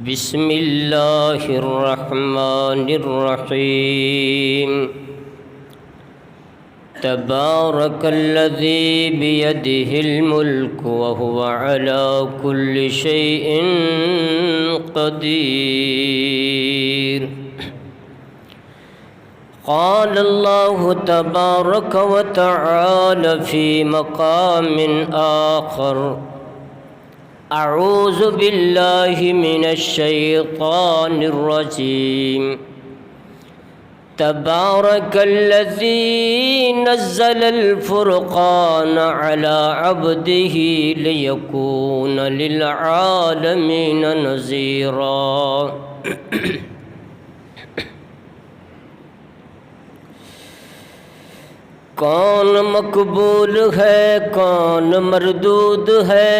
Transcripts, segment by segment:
بسم اللہ الرحمن الرحیم تبارک الذی بیدہ الملک وہو علی کل شیء قدیر قال اللہ تبارک وتعالی فی مقام آخر اعوذ باللہ من الشیطان الرجیم تبارک الذی نزل الفرقان علی عبدہ لیکون للعالمین نذیرا۔ کون مقبول ہے کون مردود ہے،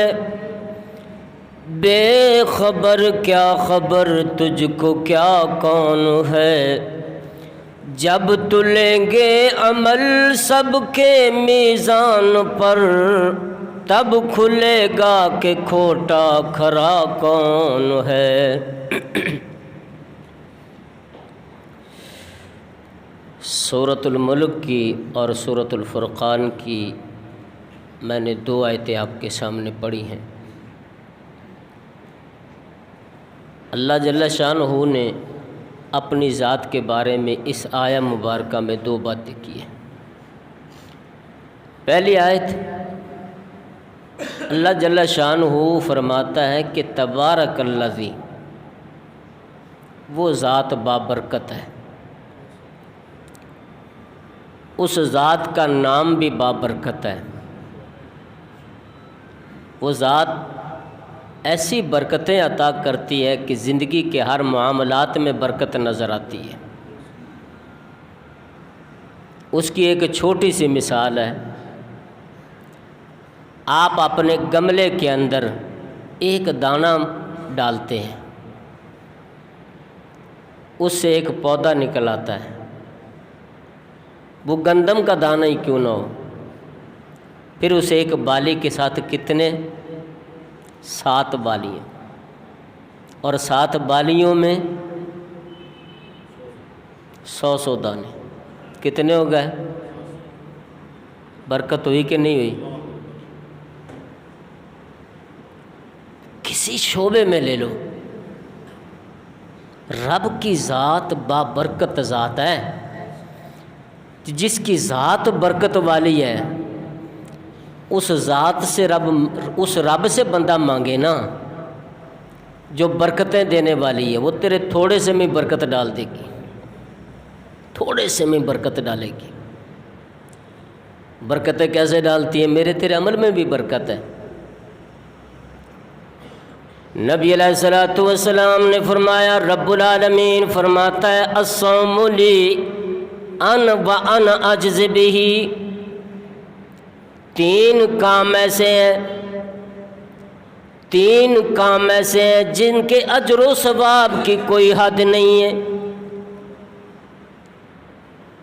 بے خبر کیا خبر تجھ کو کیا کون ہے، جب تلیں گے عمل سب کے میزان پر تب کھلے گا کہ کھوٹا کھرا کون ہے۔ سورۃ الملک کی اور سورۃ الفرقان کی میں نے دو آیتیں آپ کے سامنے پڑھی ہیں۔ اللہ جل شانہ نے اپنی ذات کے بارے میں اس آیہ مبارکہ میں دو باتیں کی ہیں۔ پہلی آیت اللہ جل شانہ فرماتا ہے کہ تبارک الذی، وہ ذات بابرکت ہے، اس ذات کا نام بھی بابرکت ہے۔ وہ ذات ایسی برکتیں عطا کرتی ہے کہ زندگی کے ہر معاملات میں برکت نظر آتی ہے۔ اس کی ایک چھوٹی سی مثال ہے، آپ اپنے گملے کے اندر ایک دانہ ڈالتے ہیں، اس سے ایک پودا نکل آتا ہے، وہ گندم کا دانہ ہی کیوں نہ ہو، پھر اسے ایک بالی کے ساتھ کتنے 7 بالیاں، اور 7 بالیوں میں 100 دانے، کتنے ہو گئے؟ برکت ہوئی کہ نہیں ہوئی؟ کسی شعبے میں لے لو، رب کی ذات بابرکت ذات ہے، جس کی ذات برکت والی ہے اس ذات سے اس رب سے بندہ مانگے نا جو برکتیں دینے والی ہے، وہ تیرے تھوڑے سے میں برکت ڈال دے گی، تھوڑے سے میں برکت ڈالے گی۔ برکتیں کیسے ڈالتی ہیں؟ میرے تیرے عمل میں بھی برکت ہے۔ نبی علیہ الصلوۃ والسلام نے فرمایا، رب العالمین فرماتا ہے الصوم لی انا وانا اجزی بہ، 3 کام ایسے ہیں جن کے اجر و ثواب کی کوئی حد نہیں ہے،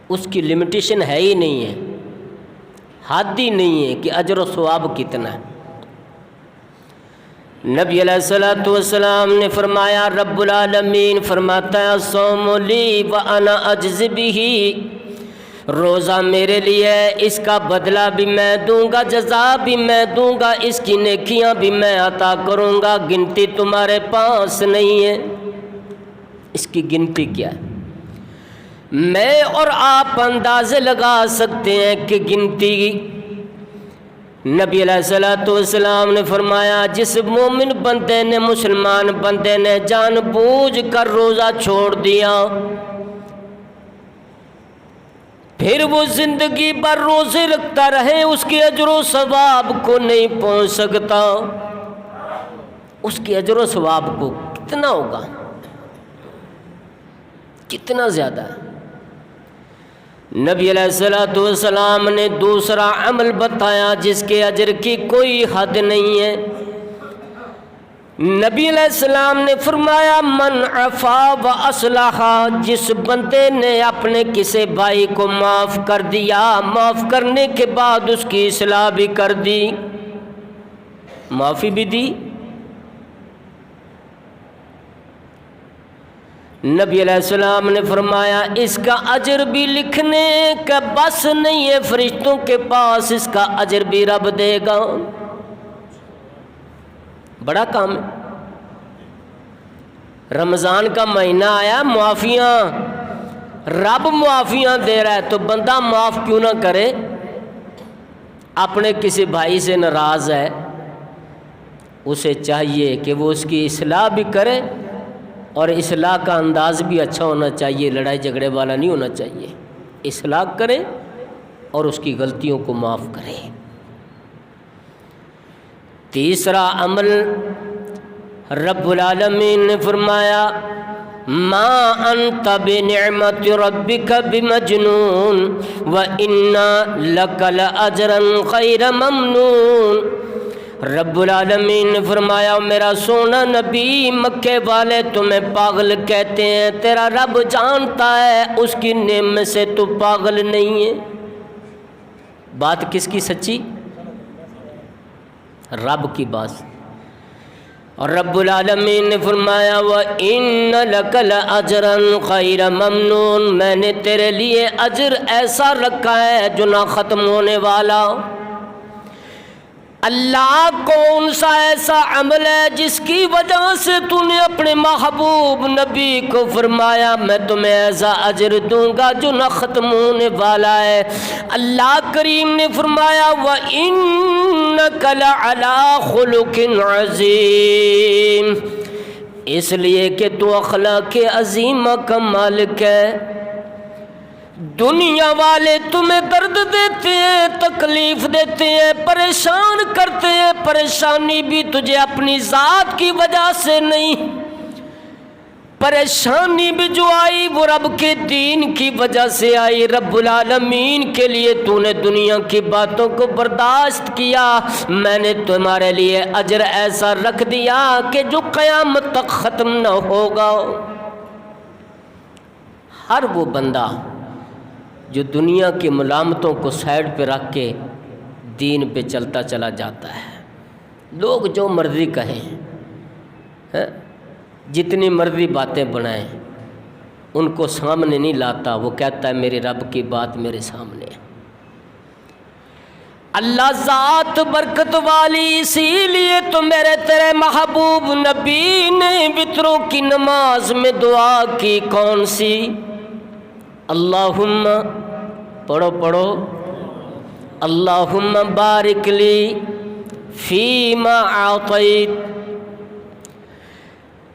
اس کی لمیٹیشن ہے ہی نہیں ہے، حد ہی نہیں ہے کہ اجر و ثواب کتنا ہے۔ نبی علیہ الصلوۃ والسلام نے فرمایا، رب العالمین فرماتا ہے الصوم لی وانا اجزی بہ، روزہ میرے لیے ہے، اس کا بدلہ بھی میں دوں گا، جزا بھی میں دوں گا، اس کی نیکیاں بھی میں عطا کروں گا، گنتی تمہارے پاس نہیں ہے۔ اس کی گنتی کیا ہے؟ میں اور آپ اندازے لگا سکتے ہیں کہ گنتی، نبی علیہ الصلوۃ والسلام نے فرمایا جس مومن بندے نے، مسلمان بندے نے جان بوجھ کر روزہ چھوڑ دیا، پھر وہ زندگی بھر روزے رکھتا رہے، اس کے اجر و ثواب کو نہیں پہنچ سکتا۔ اس کے اجر و ثواب کو کتنا ہوگا؟ کتنا زیادہ ہے؟ نبی علیہ الصلوۃ والسلام نے دوسرا عمل بتایا جس کے اجر کی کوئی حد نہیں ہے۔ نبی علیہ السلام نے فرمایا من عفا و اصلح، جس بندے نے اپنے کسی بھائی کو معاف کر دیا، معاف کرنے کے بعد اس کی اصلاح بھی کر دی، معافی بھی دی، نبی علیہ السلام نے فرمایا اس کا اجر بھی لکھنے کا بس نہیں ہے فرشتوں کے پاس، اس کا اجر بھی رب دے گا۔ بڑا کام ہے۔ رمضان کا مہینہ آیا، معافیاں، رب معافیاں دے رہا ہے تو بندہ معاف کیوں نہ کرے؟ اپنے کسی بھائی سے ناراض ہے، اسے چاہیے کہ وہ اس کی اصلاح بھی کرے، اور اصلاح کا انداز بھی اچھا ہونا چاہیے، لڑائی جھگڑے والا نہیں ہونا چاہیے۔ اصلاح کرے اور اس کی غلطیوں کو معاف کرے۔ تیسرا عمل رب العالمین نے فرمایا ما انت بنعمت ربک بمجنون وان لک لاجرا غیر ممنون۔ رب العالمین نے فرمایا میرا سونا نبی، مکے والے تمہیں پاگل کہتے ہیں، تیرا رب جانتا ہے اس کی نعمت سے تو پاگل نہیں ہے۔ بات کس کی سچی؟ رب کی بات۔ اور رب العالمین نے فرمایا وَإِنَّ لَكَ لَأَجْرًا غَيْرَ مَمْنُونَ، میں نے تیرے لیے اجر ایسا رکھا ہے جو نہ ختم ہونے والا۔ اللہ کون سا ایسا عمل ہے جس کی وجہ سے تو نے اپنے محبوب نبی کو فرمایا میں تمہیں ایسا اجر دوں گا جو نہ ختم ہونے والا ہے؟ اللہ کریم نے فرمایا وَإِنَّكَ لَعَلَىٰ خُلُقٍ عَظِيمٍ، اس لیے کہ تو اخلاق عظیمہ کا مالک ہے۔ دنیا والے تمہیں درد دیتے ہیں، تکلیف دیتے ہیں، پریشان کرتے ہیں، پریشانی بھی تجھے اپنی ذات کی وجہ سے نہیں، پریشانی بھی جو آئی وہ رب کے دین کی وجہ سے آئی۔ رب العالمین کے لیے تو نے دنیا کی باتوں کو برداشت کیا، میں نے تمہارے لیے اجر ایسا رکھ دیا کہ جو قیامت تک ختم نہ ہوگا۔ ہر وہ بندہ جو دنیا کی ملامتوں کو سائڈ پہ رکھ کے دین پہ چلتا چلا جاتا ہے، لوگ جو مرضی کہیں، جتنی مرضی باتیں بنائیں، ان کو سامنے نہیں لاتا، وہ کہتا ہے میرے رب کی بات میرے سامنے ہے۔ اللہ ذات برکت والی، اسی لیے تو میرے تیرے محبوب نبی نے وتروں کی نماز میں دعا کی، کون سی؟ اللہم، پڑھو پڑھو، اللہم بارک لی فیما اعطیت،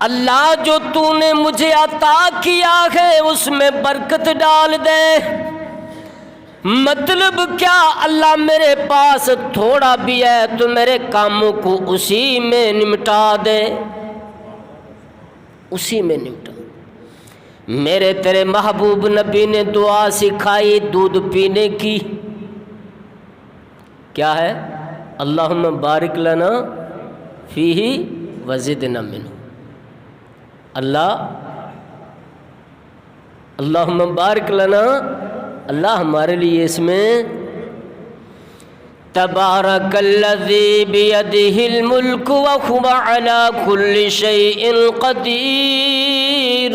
اللہ جو تو نے مجھے عطا کیا ہے اس میں برکت ڈال دے۔ مطلب کیا؟ اللہ میرے پاس تھوڑا بھی ہے تو میرے کاموں کو اسی میں نمٹا دے، اسی میں نمٹا۔ میرے تیرے محبوب نبی نے دعا سکھائی دودھ پینے کی، کیا ہے؟ اللہم بارک لنا فیہ وزدنا منہ، اللہم بارک لنا، اللہ ہمارے لیے اس میں تبارک الذی بیدہ الملک وہو علی کل شیء قدیر۔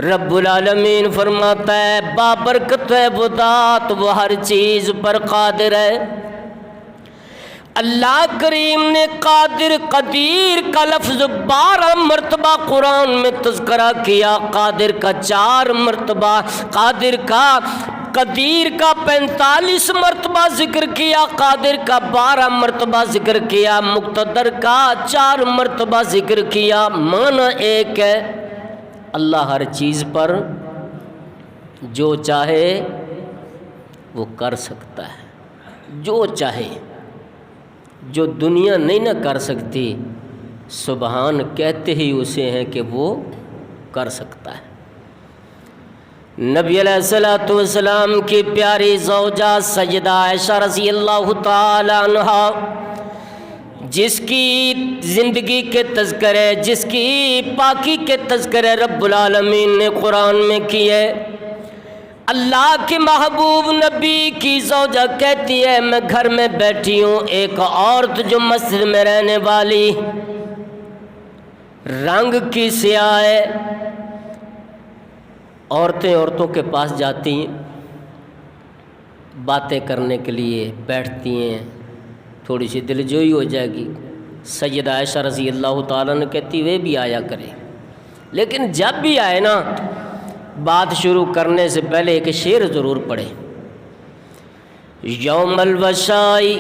رب العالمین فرماتا ہے بابرکت ہے وہ ذات، وہ ہر چیز پر قادر ہے۔ اللہ کریم نے قادر قدیر کا لفظ 12 مرتبہ قرآن میں تذکرہ کیا، قادر کا 4 مرتبہ، قادر کا قدیر کا 45 مرتبہ ذکر کیا، قادر کا 12 مرتبہ ذکر کیا، مقتدر کا 4 مرتبہ ذکر کیا۔ معنی ایک ہے، اللہ ہر چیز پر جو چاہے وہ کر سکتا ہے، جو چاہے، جو دنیا نہیں نہ کر سکتی، سبحان کہتے ہی اسے ہیں کہ وہ کر سکتا ہے۔ نبی علیہ السلام کی پیاری زوجہ سیدہ عائشہ رضی اللہ تعالی عنہا، جس کی زندگی کے تذکرے، جس کی پاکی کے تذکرے رب العالمین نے قرآن میں کیے، اللہ کے محبوب نبی کی زوجہ کہتی ہے میں گھر میں بیٹھی ہوں، ایک عورت جو مسجد میں رہنے والی، رنگ کی سیاہ ہے، عورتیں عورتوں کے پاس جاتی ہیں، باتیں کرنے کے لیے بیٹھتی ہیں، تھوڑی سی دلجوئی ہو جائے گی۔ سیدہ عائشہ رضی اللہ تعالیٰ نے کہتی وہ بھی آیا کرے، لیکن جب بھی آئے نا بات شروع کرنے سے پہلے ایک شعر ضرور پڑھے، یوم الوشائی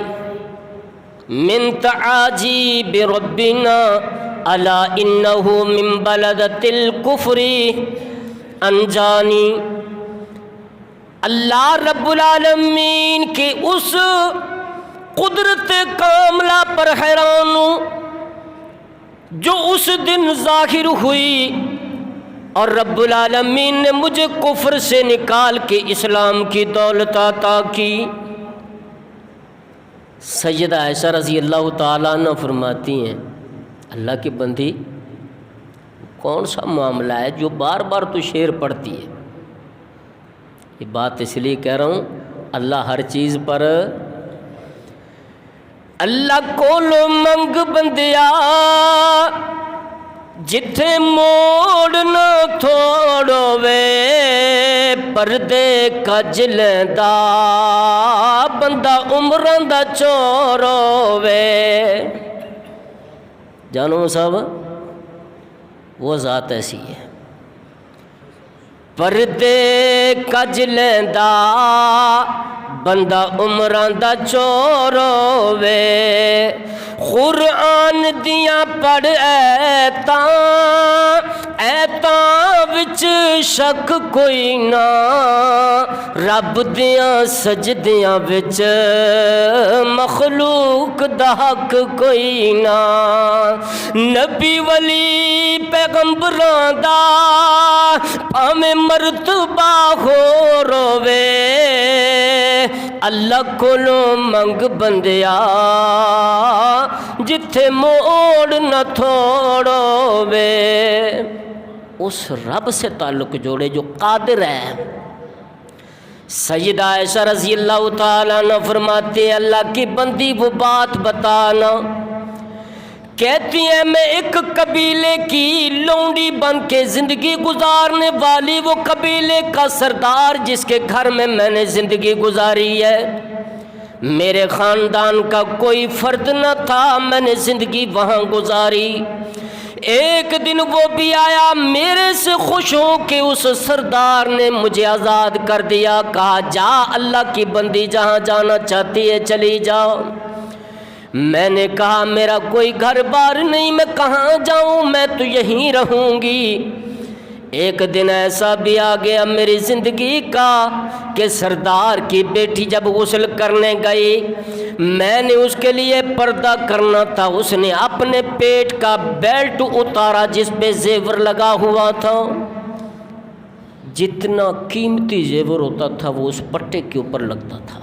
من تعاجیب ربنا الا انہ من بلدۃ الکفر انجانی۔ اللہ رب العالمین کے اس قدرت کاملہ پر حیران ہوں جو اس دن ظاہر ہوئی اور رب العالمین نے مجھے کفر سے نکال کے اسلام کی دولت عطا کی۔ سیدہ عائشہ رضی اللہ تعالیٰ عنہ فرماتی ہیں اللہ کی بندی کون سا معاملہ ہے جو بار بار تو شعر پڑھتی ہے؟ یہ بات اس لیے کہہ رہا ہوں اللہ ہر چیز پر اللہ کولو منگ بندیا جتھے موڑ نہ تھوڑو وے پردے کج لیندا بندہ عمراں دا چورو وے۔ جانو صاحب وہ ذات ایسی ہے، پردے کج لیندا بندہ عمراں دا چورو وے۔ قرآن دیاں پڑھ ایتاں وچ شک کوئی نہ، رب دیاں سجدیاں وچ مخلوق دا حق کوئی نہ۔ نبی ولی پیغمبراں دا پاویں مرتبہ ہو روے اللہ کولو منگ بندیا جتھے موڑ نہ تھوڑو وے۔ اس رب سے تعلق جوڑے جو قادر ہے۔ سیدہ عائشہ رضی اللہ تعالیٰ عنہ فرماتے ہیں اللہ کی بندی وہ بات بتانا، کہتی ہیں میں ایک قبیلے کی لونڈی بن کے زندگی گزارنے والی، وہ قبیلے کا سردار جس کے گھر میں نے زندگی گزاری ہے، میرے خاندان کا کوئی فرد نہ تھا، میں نے زندگی وہاں گزاری۔ ایک دن وہ بھی آیا میرے سے خوش ہو کہ اس سردار نے مجھے آزاد کر دیا، کہا جا اللہ کی بندی جہاں جانا چاہتی ہے چلی جاؤ۔ میں نے کہا میرا کوئی گھر بار نہیں، میں کہاں جاؤں، میں تو یہیں رہوں گی۔ ایک دن ایسا بھی آ گیا میری زندگی کا کہ سردار کی بیٹی جب غسل کرنے گئی، میں نے اس کے لیے پردہ کرنا تھا، اس نے اپنے پیٹ کا بیلٹ اتارا جس پہ زیور لگا ہوا تھا، جتنا قیمتی زیور ہوتا تھا وہ اس پٹے کے اوپر لگتا تھا،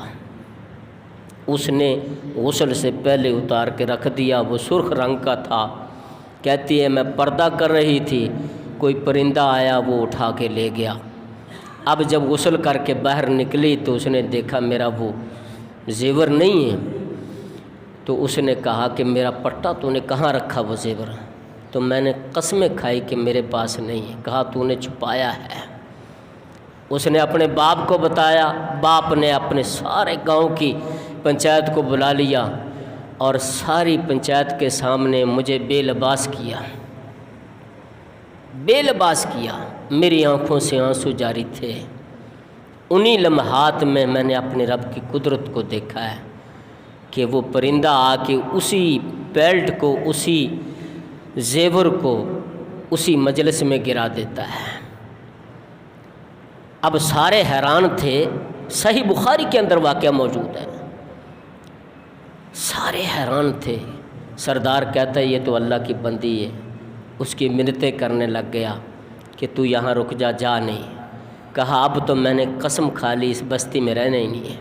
اس نے غسل سے پہلے اتار کے رکھ دیا، وہ سرخ رنگ کا تھا۔ کہتی ہے میں پردہ کر رہی تھی، کوئی پرندہ آیا وہ اٹھا کے لے گیا۔ اب جب غسل کر کے باہر نکلی تو اس نے دیکھا میرا وہ زیور نہیں ہے، تو اس نے کہا کہ میرا پٹا تو نے کہاں رکھا وہ زیور؟ تو میں نے قسمیں کھائی کہ میرے پاس نہیں ہے۔ کہا تو نے چھپایا ہے۔ اس نے اپنے باپ کو بتایا، باپ نے اپنے سارے گاؤں کی پنچایت کو بلا لیا اور ساری پنچایت کے سامنے مجھے بے لباس کیا، بے لباس کیا، میری آنکھوں سے آنسو جاری تھے۔ انہی لمحات میں نے اپنے رب کی قدرت کو دیکھا ہے کہ وہ پرندہ آ کے اسی بیلٹ کو، اسی زیور کو اسی مجلس میں گرا دیتا ہے۔ اب سارے حیران تھے، صحیح بخاری کے اندر واقعہ موجود ہے، سارے حیران تھے۔ سردار کہتا ہے یہ تو اللہ کی بندی ہے، اس کی منتیں کرنے لگ گیا کہ تو یہاں رک جا، جا نہیں۔ کہا اب تو میں نے قسم کھا لی اس بستی میں رہنا ہی نہیں ہے۔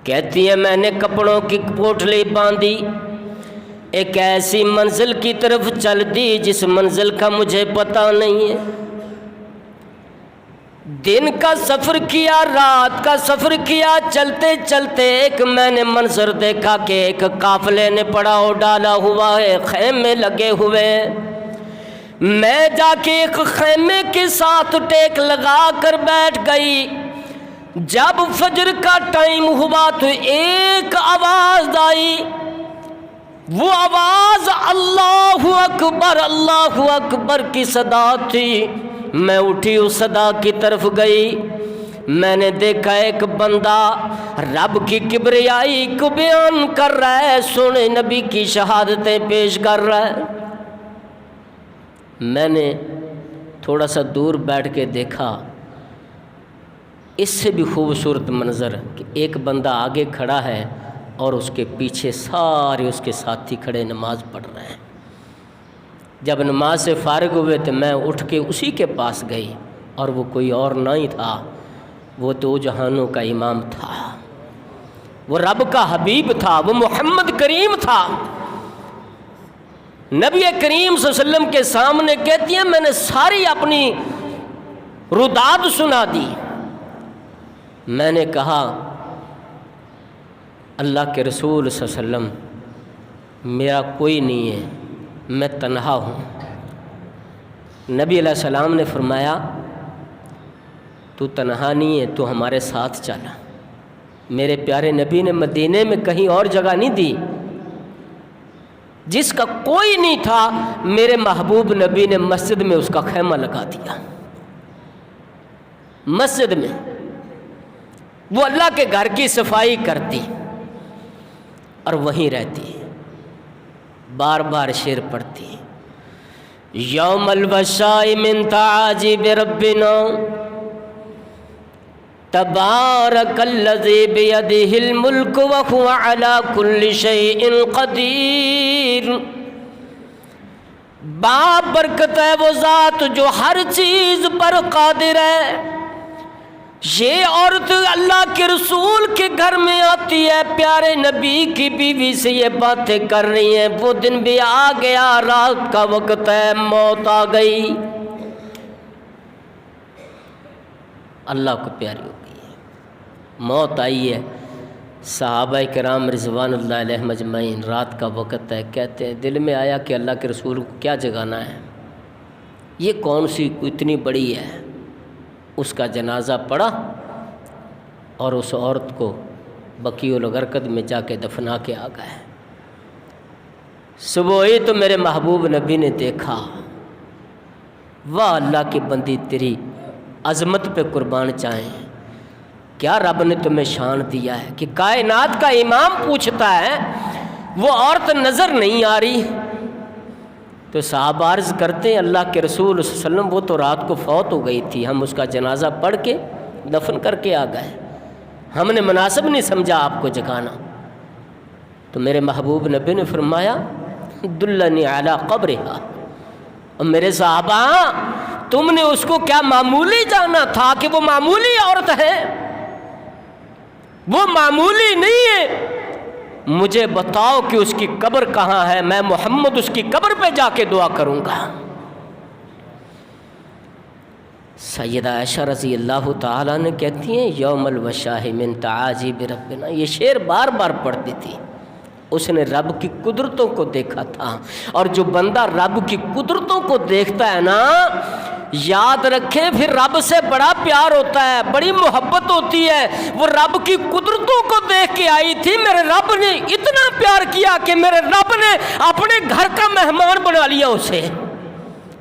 کہتی ہے میں نے کپڑوں کی پوٹلی باندھی، ایک ایسی منزل کی طرف چل دی جس منزل کا مجھے پتہ نہیں ہے۔ دن کا سفر کیا، رات کا سفر کیا، چلتے چلتے ایک میں نے منظر دیکھا کہ ایک قافلے نے پڑاؤ ڈالا ہوا ہے، خیمے لگے ہوئے۔ میں جا کے ایک خیمے کے ساتھ ٹیک لگا کر بیٹھ گئی۔ جب فجر کا ٹائم ہوا تو ایک آواز آئی، وہ آواز اللہ اکبر کی صدا تھی۔ میں اٹھی اس صدا کی طرف گئی، میں نے دیکھا ایک بندہ رب کی کبریائی کو بیان کر رہا ہے، سونے نبی کی شہادتیں پیش کر رہا ہے۔ میں نے تھوڑا سا دور بیٹھ کے دیکھا، اس سے بھی خوبصورت منظر کہ ایک بندہ آگے کھڑا ہے اور اس کے پیچھے سارے اس کے ساتھی کھڑے نماز پڑھ رہے ہیں۔ جب نماز سے فارغ ہوئے تو میں اٹھ کے اسی کے پاس گئی، اور وہ کوئی اور نہیں تھا، وہ دو جہانوں کا امام تھا، وہ رب کا حبیب تھا، وہ محمد کریم تھا۔ نبی کریم صلی اللہ علیہ وسلم کے سامنے کہتی ہیں میں نے ساری اپنی رداد سنا دی۔ میں نے کہا اللہ کے رسول صلی اللہ علیہ وسلم میرا کوئی نہیں ہے، میں تنہا ہوں۔ نبی علیہ السلام نے فرمایا تو تنہا نہیں ہے، تو ہمارے ساتھ چلا۔ میرے پیارے نبی نے مدینے میں کہیں اور جگہ نہیں دی، جس کا کوئی نہیں تھا میرے محبوب نبی نے مسجد میں اس کا خیمہ لگا دیا۔ مسجد میں وہ اللہ کے گھر کی صفائی کرتی اور وہیں رہتی، بار بار شعر پڑھتی، یوم الوشاء من تعاجب ربنا تبارک الذی بیدہ الملک وہو علی کل شیء قدیر۔ بابرکت ہے وہ ذات جو ہر چیز پر قادر ہے۔ یہ عورت اللہ کے رسول کے گھر میں آتی ہے، پیارے نبی کی بیوی سے یہ باتیں کر رہی ہیں۔ وہ دن بھی آ گیا، رات کا وقت ہے، موت آ گئی، اللہ کو پیاری ہو گئی ہے، موت آئی ہے۔ صحابہ کرام رضوان اللہ علیہ مجمعین، رات کا وقت ہے، کہتے ہیں دل میں آیا کہ اللہ کے رسول کو کیا جگانا ہے، یہ کون سی اتنی بڑی ہے۔ اس کا جنازہ پڑا اور اس عورت کو بقیع الغرقد میں جا کے دفنا کے آ گئے۔ صبح ہوئی تو میرے محبوب نبی نے دیکھا، واہ اللہ کی بندی تیری عظمت پہ قربان چاہیں، کیا رب نے تمہیں شان دیا ہے کہ کائنات کا امام پوچھتا ہے وہ عورت نظر نہیں آ رہی۔ تو صحابہ عرض کرتے ہیں اللہ کے رسول صلی اللہ علیہ وسلم وہ تو رات کو فوت ہو گئی تھی، ہم اس کا جنازہ پڑھ کے دفن کر کے آ گئے، ہم نے مناسب نہیں سمجھا آپ کو جگانا۔ تو میرے محبوب نبی نے فرمایا دلنی علی قبرہا، اور میرے صحابہ تم نے اس کو کیا معمولی جانا تھا کہ وہ معمولی عورت ہے؟ وہ معمولی نہیں ہے، مجھے بتاؤ کہ اس کی قبر کہاں ہے، میں محمد اس کی قبر پہ جا کے دعا کروں گا۔ سیدہ عائشہ رضی اللہ تعالیٰ نے کہتی ہیں یوم الوشاء من تعاجب ربنا، یہ شعر بار بار پڑھتی تھی۔ اس نے رب کی قدرتوں کو دیکھا تھا، اور جو بندہ رب کی قدرتوں کو دیکھتا ہے نا، یاد رکھیں پھر رب سے بڑا پیار ہوتا ہے، بڑی محبت ہوتی ہے۔ وہ رب کی قدرتوں کو دیکھ کے آئی تھی، میرے رب نے اتنا پیار کیا کہ میرے رب نے اپنے گھر کا مہمان بنا لیا اسے۔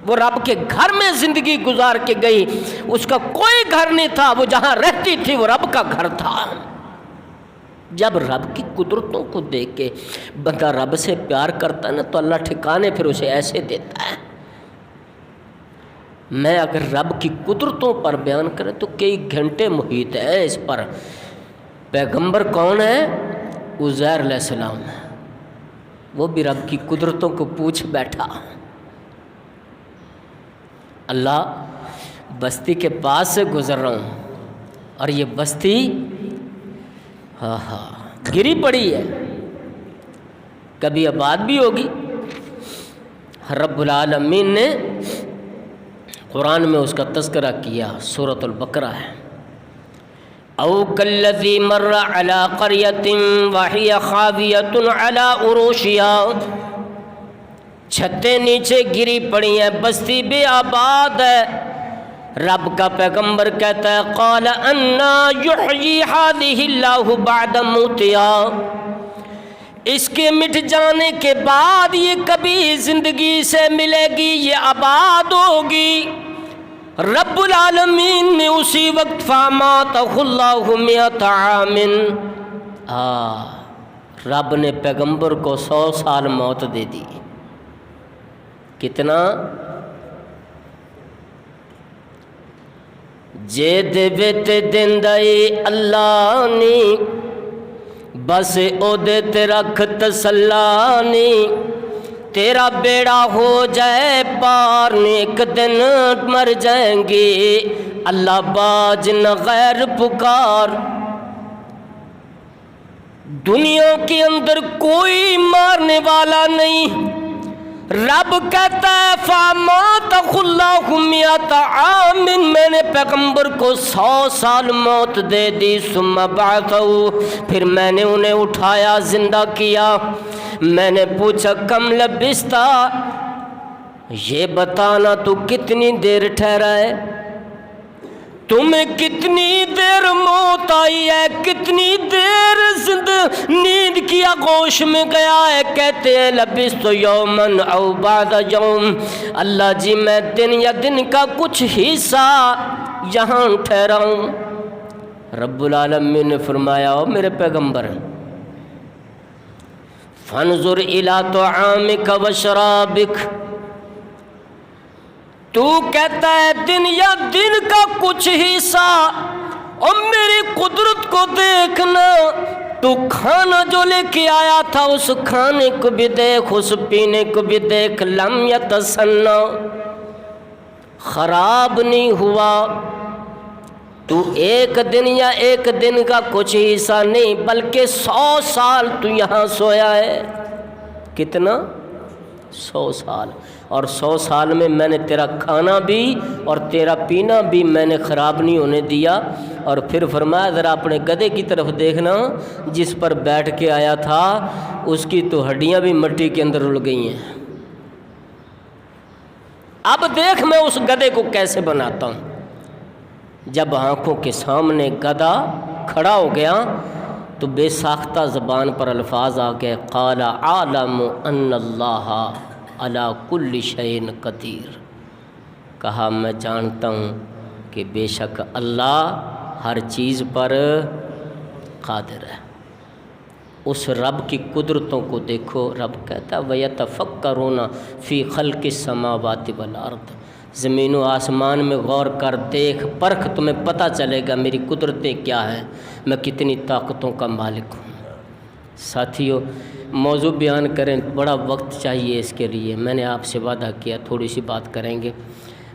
وہ رب کے گھر میں زندگی گزار کے گئی، اس کا کوئی گھر نہیں تھا، وہ جہاں رہتی تھی وہ رب کا گھر تھا۔ جب رب کی قدرتوں کو دیکھ کے بندہ رب سے پیار کرتا ہے نا، تو اللہ ٹھکانے پھر اسے ایسے دیتا ہے۔ میں اگر رب کی قدرتوں پر بیان کریں تو کئی گھنٹے محیط ہیں اس پر۔ پیغمبر کون ہے؟ عزیر علیہ السلام، وہ بھی رب کی قدرتوں کو پوچھ بیٹھا۔ اللہ بستی کے پاس سے گزر رہا ہوں اور یہ بستی گری پڑی ہے، کبھی آباد بھی ہوگی۔ رب العالمین نے قرآن میں اس کا تذکرہ کیا، سورۃ البقرہ ہے، او کالذی مر علی قریۃ وہی خاویۃ علی عروشہا، چھتیں نیچے گری پڑی ہیں، بستی بے آباد ہے۔ رب کا پیغمبر کہتا ہے قال انا یحیی ہذہ اللہ بعد موتہا، اس کے مٹ جانے کے بعد یہ کبھی زندگی سے ملے گی، یہ آباد ہوگی۔ رب العالمین نے اسی وقت فاماتہ اللہ مئۃ عام، رب نے پیغمبر کو 100 سال موت دے دی۔ کتنا؟ جے دے تے دندائی اللہ نی، بس او دے تے رکھ تسلا نی، تیرا بیڑا ہو جائے پار نے، ایک دن مر جائیں گے، اللہ باج نہ غیر پکار۔ دنیا کے اندر کوئی مارنے والا نہیں، رب کہتا ہے فاماتہ اللہ مئۃ عام، میں نے پیغمبر کو 100 سال موت دے دی، ثم بعثہ، پھر میں نے انہیں اٹھایا، زندہ کیا۔ میں نے پوچھا کم لبثتا، یہ بتانا تو کتنی دیر ٹھہرا ہے، تمہیں کتنی دیر موت آئی ہے، کتنی دیر نیند کی آغوش میں گیا ہے؟ کہتے ہیں لبثت یومن او بعد یوم، اللہ جی میں دن یا دن کا کچھ حصہ یہاں ٹھہرا ہوں۔ رب العالمین نے فرمایا او میرے پیغمبر فانظر الی طعامک وشرابک، تو کہتا ہے دن یا دن کا کچھ حصہ، اور میری قدرت کو دیکھنا، تو کھانا جو لے کے آیا تھا اس کھانے کو بھی دیکھ، اس پینے کو بھی دیکھ، لم یتسنہ، خراب نہیں ہوا۔ تو ایک دن یا ایک دن کا کچھ حصہ نہیں بلکہ 100 سال تو یہاں سویا ہے۔ کتنا؟ 100 سال۔ اور 100 سال میں نے تیرا کھانا بھی اور تیرا پینا بھی میں نے خراب نہیں ہونے دیا۔ اور پھر فرمایا ذرا اپنے گدھے کی طرف دیکھنا جس پر بیٹھ کے آیا تھا، اس کی تو ہڈیاں بھی مٹی کے اندر رل گئی ہیں۔ اب دیکھ میں اس گدھے کو کیسے بناتا ہوں۔ جب آنکھوں کے سامنے گدھا کھڑا ہو گیا تو بے ساختہ زبان پر الفاظ آ گئے، قال اعلم ان اللہ علی کل شیء قدیر، کہا میں جانتا ہوں کہ بے شک اللہ ہر چیز پر قادر ہے۔ اس رب کی قدرتوں کو دیکھو۔ رب کہتا ہے وَيَتَفَكَّرُونَ فِي خَلْقِ السَّمَاوَاتِ وَالْأَرْضِ، زمین و آسمان میں غور کر، دیکھ، پرکھ، تمہیں پتہ چلے گا میری قدرتیں کیا ہیں، میں کتنی طاقتوں کا مالک ہوں۔ ساتھیو موضوع بیان کریں بڑا وقت چاہیے اس کے لیے، میں نے آپ سے وعدہ کیا تھوڑی سی بات کریں گے۔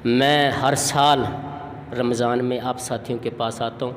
میں ہر سال رمضان میں آپ ساتھیوں کے پاس آتا ہوں،